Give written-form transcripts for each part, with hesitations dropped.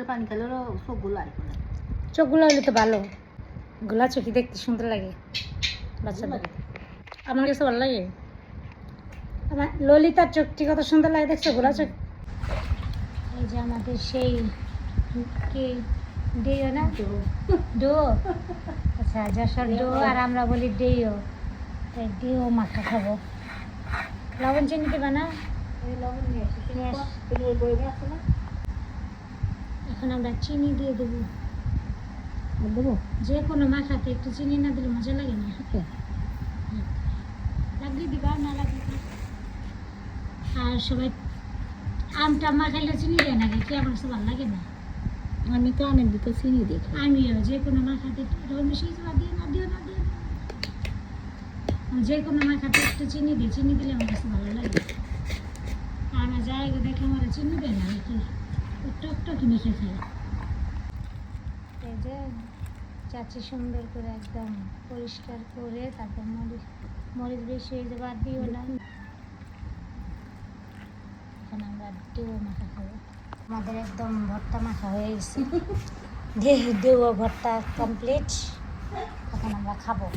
পানি খেলে চোখগুলো চোখগুলো হলে তো ভালো, গোলা চোখি দেখতে সুন্দর লাগে বাচ্চাদের। আমার কাছে ভালো লাগে। আমার ললিতার চোখটি কত সুন্দর লাগে দেখছো, গোলা চোখ। এই যে আমাদের সেই কি ডেও না, ডো, আচ্ছা যশোর ডো আর আমরা বলি ডেও। তাই ডেও মাখা খাবো। লবণ চিনি দেবে না? এখন আমরা চিনি দিয়ে দেবো। যে কোনো মাখাতে একটু চিনি না দিলে মজা লাগে না। লাগলে দিবা, না লাগলে না। আর সবাই আমটা মাখাইলে চিনি দেয় নাকি? কি আমার কাছে ভালো লাগে না। আমি তো অনেক দিকে চিনি দেখি। আমিও যে কোনো মাখাতে মিশিয়ে দিও না, দিও না, দিও না। যে কোনো মাখাতে একটু চিনি দিই, চিনি দিলে আমার কাছে ভালো লাগে। আমার জায়গা দেখে আমার চিনি দেয় না নাকি, টকটকি মেখে খাই। এই যে চাচি সুন্দর করে একদম পরিষ্কার করে তারপর মরিচ বেশি হয়ে যাবে, আর দিও না। এখন আমরা ডেও মাখা খাবো। আমাদের একদম ভর্তা মাখা হয়ে গেছে। ডেও ভর্তা কমপ্লিট। এখন আমরা খাবো।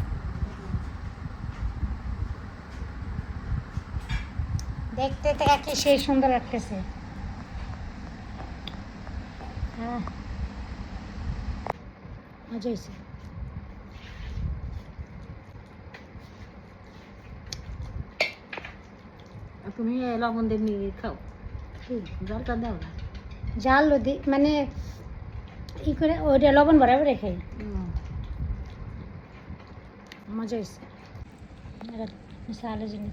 দেখতে থেকে কি সেই সুন্দর লাগতেছে। হ্যাঁ মজা হয়েছে। তুমি লবণ দিয়ে নিয়ে খাও, জলটা দাও না। জাল মানে ই করে ওইটা লবণ বরাবর খাই, মজা হয়েছে। আলো জিনিস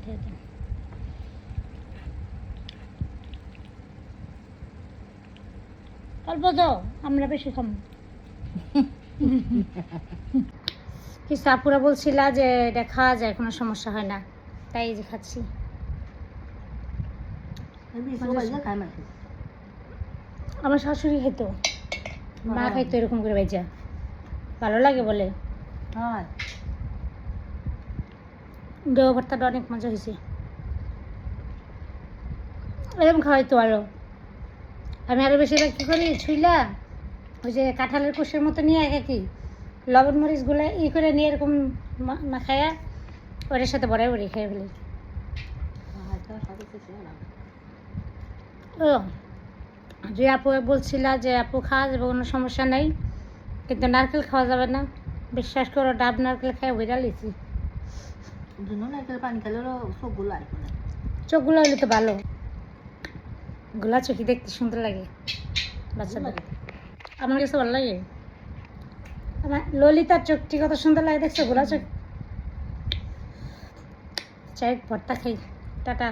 অল্প দাও, আমরা বেশি খাম। কি সাপুরা বলছিলা যে এটা খাওয়া যায়, কোনো সমস্যা হয় না, তাই যে খাচ্ছি। আমার শাশুড়ি খেতো, মা খাইতো এরকম করে ভাইজা, ভালো লাগে বলে। ডেও ভর্তাটা অনেক মজা হয়েছে, এরকম খাওয়াইতো আরো। আমি আরো বেশিরভাগ কী করি, ছুইলা ওই যে কাঁঠালের কুশের মতো নিয়ে কি লবণ মরিচগুলো করে নিয়ে এরকম মাখায়া ওর সাথে বড়াই বড়ি খেয়ে ফেলি। ও যে আপু বলছিলা যে আপু খাওয়া যাবে, কোনো সমস্যা নেই, কিন্তু নারকেল খাওয়া যাবে না। বিশ্বাস করো, ডাব নারকেল খাই বইরা লিছি। পানি খেলে চোখগুলো হলে তো ভালো, গোলা চোখি দেখতে সুন্দর লাগে বাচ্চাদের। আমার কাছে ভালো লাগে। আমার ললিতার চোখটি কত সুন্দর লাগে দেখছো, গোলা চোখ। চাই ভর্তা খাই। টাটা।